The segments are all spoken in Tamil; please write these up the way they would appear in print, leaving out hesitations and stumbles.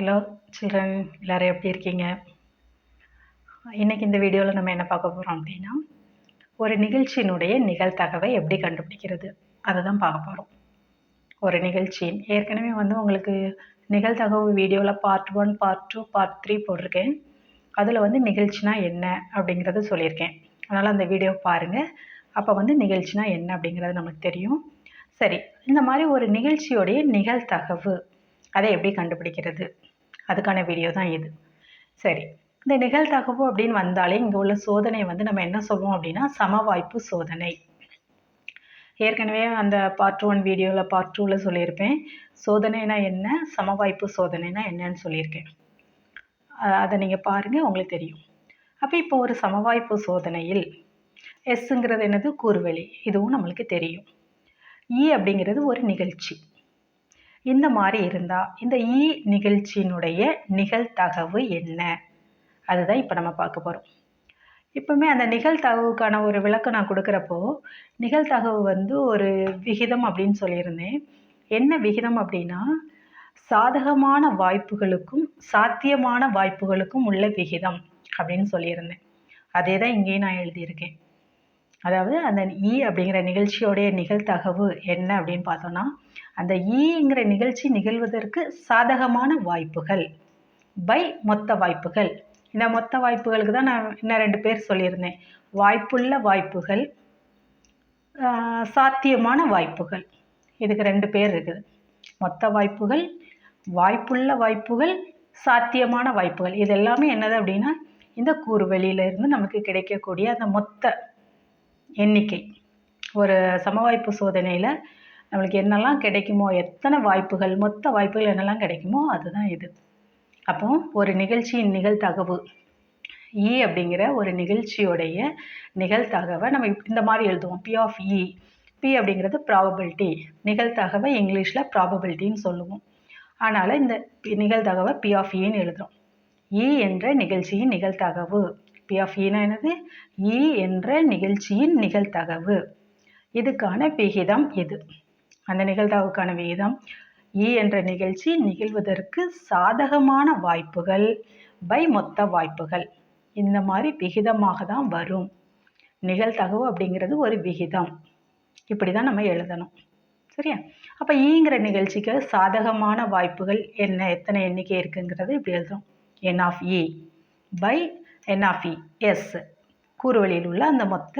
ஹலோ சில்ட்ரன், எல்லோரும் எப்படி இருக்கீங்க? இன்றைக்கி இந்த வீடியோவில் நம்ம என்ன பார்க்க போகிறோம் அப்படின்னா, ஒரு நிகழ்ச்சியினுடைய நிகழ்தகவை எப்படி கண்டுபிடிக்கிறது அதை தான் பார்க்க போகிறோம். ஒரு நிகழ்ச்சியின் ஏற்கனவே உங்களுக்கு நிகழ்தகவு வீடியோவில் பார்ட் 1, பார்ட் 2, பார்ட் 3 போட்டிருக்கேன். அதில் நிகழ்ச்சினா என்ன அப்படிங்கிறத சொல்லியிருக்கேன். அதனால் அந்த வீடியோ பாருங்கள். அப்போ நிகழ்ச்சினா என்ன அப்படிங்கிறது நமக்கு தெரியும். சரி, இந்த மாதிரி ஒரு நிகழ்ச்சியோடைய நிகழ்தகவு அதை எப்படி கண்டுபிடிக்கிறது, அதுக்கான வீடியோ தான் இது. சரி, இந்த நிகழ்தகவு அப்படின்னு வந்தாலே இங்கே உள்ள சோதனை நம்ம என்ன சொல்லுவோம் அப்படின்னா சமவாய்ப்பு சோதனை. ஏற்கனவே அந்த பார்ட் 1 வீடியோவில் பார்ட் 2ல் சொல்லியிருப்பேன். சோதனைனா என்ன, சமவாய்ப்பு சோதனைனா என்னன்னு சொல்லியிருக்கேன். அதை நீங்கள் பாருங்கள், உங்களுக்கு தெரியும். அப்போ இப்போ ஒரு சமவாய்ப்பு சோதனையில் எஸ்ஸுங்கிறது என்னது, கூறுவெளி, இதுவும் நம்மளுக்கு தெரியும். இ அப்படிங்கிறது ஒரு நிகழ்ச்சி. இந்த மாதிரி இருந்தால் இந்த இ நிகழ்ச்சியினுடைய நிகழ்தகவு என்ன, அதுதான் இப்போ நம்ம பார்க்க போகிறோம். இப்போவுமே அந்த நிகழ்தகவுக்கான ஒரு விளக்கம் நான் கொடுக்குறப்போ, நிகழ்தகவு ஒரு விகிதம் அப்படின்னு சொல்லியிருந்தேன். என்ன விகிதம் அப்படின்னா, சாதகமான வாய்ப்புகளுக்கும் சாத்தியமான வாய்ப்புகளுக்கும் உள்ள விகிதம் அப்படின்னு சொல்லியிருந்தேன். அதே தான் இங்கேயும் நான் எழுதியிருக்கேன். அதாவது அந்த இ அப்படிங்கிற நிகழ்ச்சியோடைய நிகழ்தகவு என்ன அப்படின்னு பார்த்தோன்னா, அந்த ஈங்கிற நிகழ்ச்சி நிகழ்வதற்கு சாதகமான வாய்ப்புகள் பை மொத்த வாய்ப்புகள். இந்த மொத்த வாய்ப்புகளுக்கு தான் நான் இன்னும் 2 பேர் சொல்லியிருந்தேன். வாய்ப்புள்ள வாய்ப்புகள், சாத்தியமான வாய்ப்புகள். இதுக்கு 2 பேர் இருக்குது. மொத்த வாய்ப்புகள், வாய்ப்புள்ள வாய்ப்புகள், சாத்தியமான வாய்ப்புகள். இது எல்லாமே என்னது அப்படின்னா இந்த கூறுவெளியிலிருந்து நமக்கு கிடைக்கக்கூடிய அந்த மொத்த எண்ணிக்கை. ஒரு சமவாய்ப்பு சோதனையில் நம்மளுக்கு என்னெல்லாம் கிடைக்குமோ, எத்தனை வாய்ப்புகள், மொத்த வாய்ப்புகள் என்னெல்லாம் கிடைக்குமோ அதுதான் இது. அப்போ ஒரு நிகழ்ச்சியின் நிகழ்தகவு இ அப்படிங்கிற ஒரு நிகழ்ச்சியோடைய நிகழ்தகவை நம்ம இந்த மாதிரி எழுதுவோம். P of E. பி அப்படிங்கிறது ப்ராபபிலிட்டி. நிகழ்தகவை இங்கிலீஷில் ப்ராபபிலிட்டின்னு சொல்லுவோம். அதனால் இந்த நிகழ்தகவை பி ஆஃப் இன்னு எழுதுகிறோம். இ என்ற நிகழ்ச்சியின் நிகழ்தகவு. பி ஆஃப் இனா என்னது, இ என்ற நிகழ்ச்சியின் நிகழ்தகவு. இதுக்கான விகிதம் இது. அந்த நிகழ்தகவுக்கான விகிதம் இ என்ற நிகழ்ச்சி நிகழ்வதற்கு சாதகமான வாய்ப்புகள் பை மொத்த வாய்ப்புகள். இந்த மாதிரி விகிதமாக தான் வரும். நிகழ்தகவு அப்படிங்கிறது ஒரு விகிதம். இப்படி தான் நம்ம எழுதணும். சரியா? அப்போ ஈங்கிற நிகழ்ச்சிக்கு சாதகமான வாய்ப்புகள் என்ன, எத்தனை எண்ணிக்கை இருக்குங்கிறது இப்படி எழுதுறோம். N of E by N of E, S கூறுவெளியில் உள்ள அந்த மொத்த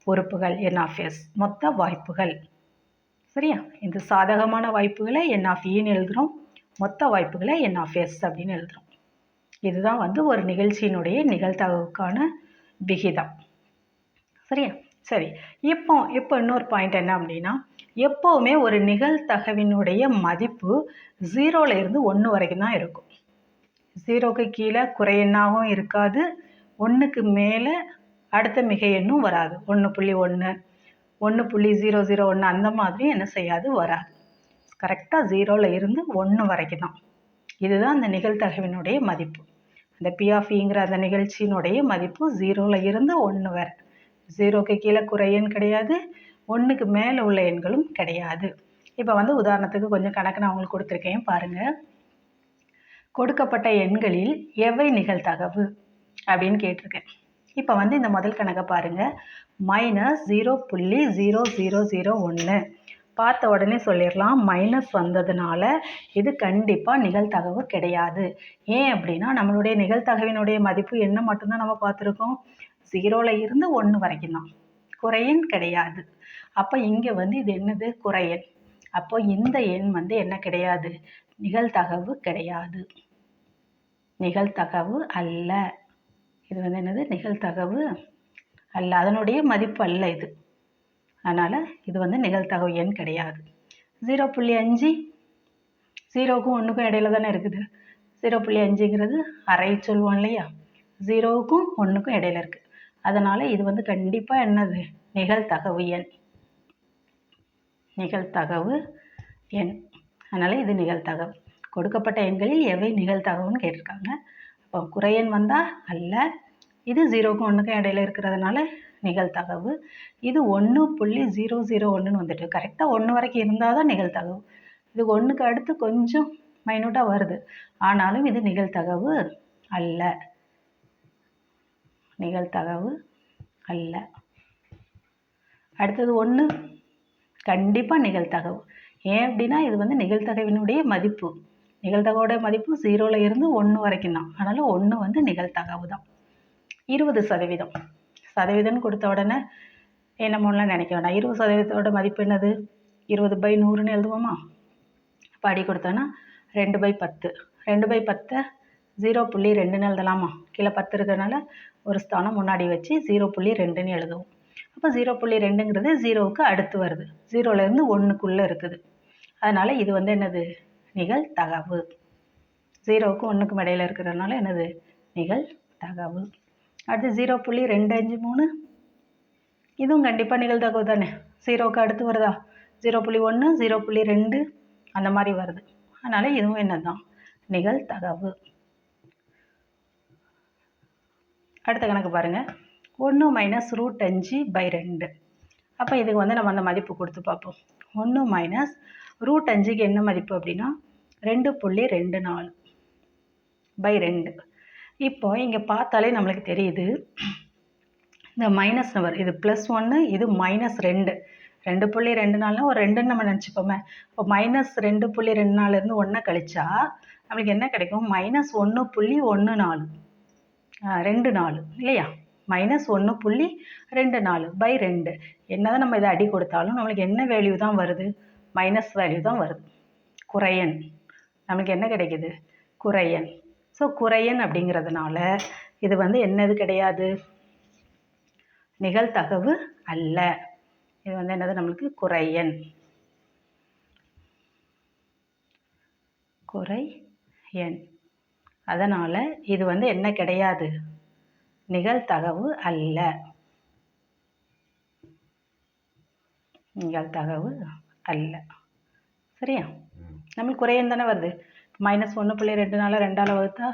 உறுப்புகள், என் ஆஃப் எஸ் மொத்த வாய்ப்புகள். சரியா? இந்த சாதகமான வாய்ப்புகளை என் ஆஃப் இன்னு எழுதுகிறோம், மொத்த வாய்ப்புகளை என் ஆஃப் எஸ் அப்படின்னு எழுதுகிறோம். இதுதான் ஒரு நிகழ்ச்சியினுடைய நிகழ்தகவுக்கான விகிதம். சரியா? சரி, இப்போ இன்னொரு பாயிண்ட் என்ன அப்படின்னா, எப்போவுமே ஒரு நிகழ்தகவினுடைய மதிப்பு 0லேருந்து 1 வரைக்கும் தான் இருக்கும். 0க்கு கீழே குறை எண்ணாகவும் இருக்காது, 1க்கு மேலே அடுத்த மிகை எண்ணும் வராது. 1.1, 1.001 அந்த மாதிரி என்ன செய்யாது, வராது. கரெக்டாக 0லேருந்து 1 வரைக்கும் தான். இதுதான் அந்த நிகழ்தகவினுடைய மதிப்பு. அந்த பி ஆஃப் இங்கிற அந்த நிகழ்ச்சியினுடைய மதிப்பு 0லேருந்து 1 வரை. 0க்கு கீழே குறை எண் கிடையாது, 1க்கு மேலே உள்ள எண்களும் கிடையாது. இப்போ உதாரணத்துக்கு கொஞ்சம் கணக்கு நான் உங்களுக்கு கொடுத்துருக்கேன் பாருங்கள். கொடுக்கப்பட்ட எண்களில் எவை நிகழ்தகவு அப்படின்னு கேட்டிருக்கேன். இப்போ இந்த முதல் கணக்கை பாருங்கள். -0.00001 பார்த்த உடனே சொல்லிடலாம், மைனஸ் வந்ததுனால இது கண்டிப்பாக நிகழ்தகவு கிடையாது. ஏன் அப்படின்னா நம்மளுடைய நிகழ்தகவினுடைய மதிப்பு என்ன மட்டும்தான் நம்ம பார்த்துருக்கோம், 0லேருந்து 1 வரைக்கும் தான், குறையெண் கிடையாது. அப்போ இங்கே இது என்னது, குறையெண். அப்போ இந்த எண் என்ன கிடையாது, நிகழ்தகவு கிடையாது, நிகழ்தகவு அல்ல. இது என்னது, நிகழ்தகவு அல்ல, அதனுடைய மதிப்பு அல்ல இது. அதனால் இது நிகழ்தகவு எண் கிடையாது. 0.5 0க்கும் 1க்கும் இடையில தானே இருக்குது. 0.5ங்கிறது அரை சொல்லுவோம் இல்லையா, 0க்கும் 1க்கும் இடையில இருக்குது. அதனால் இது கண்டிப்பாக என்னது, நிகழ்தகவு எண், நிகழ்தகவு எண். அதனால் இது நிகழ்தகவு. கொடுக்கப்பட்ட எண்களில் எவை நிகழ்தகவுன்னு கேட்டிருக்காங்க. அப்போ குறையெண் வந்தால் அல்ல, இது 0க்கும் 1க்கும் இடையில இருக்கிறதுனால நிகழ்தகவு. இது 1.001 வந்துட்டு கரெக்டாக 1 வரைக்கும் இருந்தால் தான் நிகழ்தகவு. இது 1க்கு அடுத்து கொஞ்சம் மைனூட்டாக வருது. ஆனாலும் இது நிகழ்தகவு அல்ல. நிகழ்தகவு அல்ல. அடுத்தது 1 கண்டிப்பாக நிகழ்தகவு. ஏன் அப்படின்னா இது வந்து நிகழ்தகவினுடைய மதிப்பு. நிகழ்தகவோட மதிப்பு 0ல் இருந்து 1 வரைக்கும் தான். அதனால் 1 வந்து நிகழ்தகவு தான். 20%. சதவீதம்னு கொடுத்த உடனே என்னமோலாம் நினைக்க வேண்டாம். 20%ஓட மதிப்பு என்னது? 20/100ன்னு எழுதுவோமா? பாடி கொடுத்தோன்னா 2/10. 2/10 0.2ன்னு எழுதலாமா? கீழே 10 இருக்கிறதுனால ஒரு ஸ்தானம் முன்னாடி வச்சு 0.2ன்னு எழுதுவோம். அப்போ 0.2ங்கிறது 0வுக்கு அடுத்து வருது. 0லேருந்து 1க்குள்ளே இருக்குது. அதனால் இது வந்து என்னது? நிகழ்தகவு. 0வுக்கும் 1க்கும் இடையில இருக்கிறதுனால என்னது? நிகழ்தகவு. அடுத்து 0.253. இதுவும் கண்டிப்பாக நிகழ்தகவு தானே. 0வுக்கு அடுத்து வருதா? 0.1 0.2 அந்த மாதிரி வருது. அதனால் இதுவும் என்னதான்? நிகழ்தகவு. அடுத்த கணக்கு பாருங்கள். 1 - √5/2. அப்போ இதுக்கு வந்து நம்ம அந்த மதிப்பு கொடுத்து பார்ப்போம். 1 - √5க்கு என்ன மதிப்பு அப்படின்னா 2.24/2. இப்போ இங்கே பார்த்தாலே நம்மளுக்கு தெரியுது, இந்த மைனஸ் நம்பர் இது +1, இது -2. 2.24 ஒரு 2ன்னு நம்ம நினச்சிப்போமே. இப்போ -2.24லேருந்து 1 கழிச்சா நம்மளுக்கு என்ன கிடைக்கும்? -1.1424 இல்லையா? -1.24/2. என்னதான் நம்ம இதை அடி கொடுத்தாலும் நம்மளுக்கு என்ன வேல்யூ தான் வருது? மைனஸ் வேல்யூ தான் வருது. குறையன். நம்மளுக்கு என்ன கிடைக்குது? குறையன். ஸோ குறையன் அப்படிங்கிறதுனால இது வந்து என்னது கிடையாது? நிகழ்தகவு அல்ல. இது வந்து என்னது? நம்மளுக்கு குறையன். குறையன். அதனால் இது வந்து என்ன கிடையாது? நிகழ்தகவு அல்ல. நிகழ்தகவு அல்ல. சரியா? நம்மளுக்கு குறையன் தானே வருது. -1.2னால 2ஆல் வகுத்தா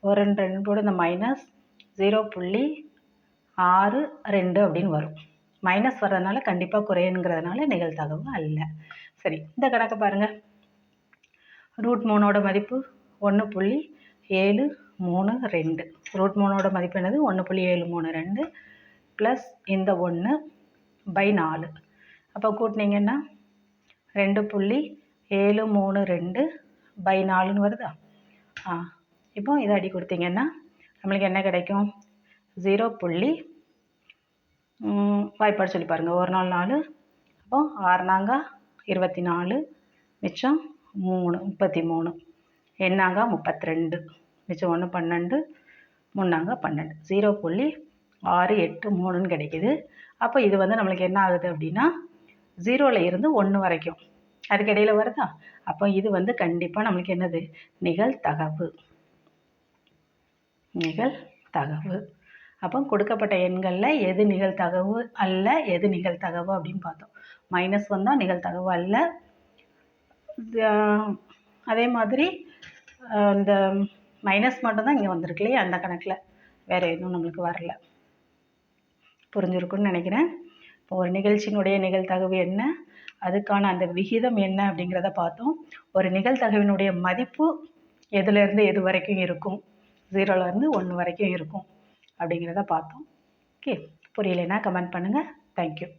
ஒரு 2 போட இந்த -0.62 அப்படின்னு வரும். மைனஸ் வர்றதுனால கண்டிப்பாக குறையனுங்கிறதுனால நிகழ்தகவு அல்ல. சரி, இந்த கணக்கை பாருங்கள். √3ஓட மதிப்பு 1.732. √3ஓட மதிப்பு என்னது? 1.732 ப்ளஸ் இந்த 1/4. அப்போ கூட்டினீங்கன்னா 2.732/4ன்னு வருதா? இப்போ இதை அடி கொடுத்தீங்கன்னா நம்மளுக்கு என்ன கிடைக்கும்? 0. வாய்ப்பாடு சொல்லி பாருங்கள். 1 4 4. அப்போ 6 நாங்க 24, மிச்சம் 3 33, எண்ணாங்க 32, மிச்சம் 1 12, 3 நாங்க 12, 0.683ன்னு கிடைக்குது. அப்போ இது வந்து நம்மளுக்கு என்ன ஆகுது அப்படின்னா 0ல் இருந்து 1 வரைக்கும் அதுக்கு இடையில வருதா? அப்போ இது வந்து கண்டிப்பாக நம்மளுக்கு என்னது? நிகழ்தகவு. நிகழ்தகவு. அப்போ கொடுக்கப்பட்ட எண்களில் எது நிகழ்தகவு அல்ல, எது நிகழ்தகவு அப்படின்னு பார்த்தோம். மைனஸ் வந்தால் நிகழ்தகவு அல்ல. அதே மாதிரி இந்த மைனஸ் மட்டும்தான் இங்கே வந்திருக்கு இல்லையா? அந்த கணக்கில் வேறு எதுவும் நம்மளுக்கு வரல. புரிஞ்சிருக்குன்னு நினைக்கிறேன். இப்போ ஒரு நிகழ்ச்சியினுடைய நிகழ்தகவு என்ன, அதுக்கான அந்த விகிதம் என்ன அப்படிங்கிறத பார்த்தோம். ஒரு நிகழ்தகவினுடைய மதிப்பு எதுலேருந்து எது வரைக்கும் இருக்கும்? 0லேருந்து 1 வரைக்கும் இருக்கும் அப்படிங்கிறத பார்த்தோம். ஓகே, புரியலைன்னா கமெண்ட் பண்ணுங்கள். தேங்க்யூ.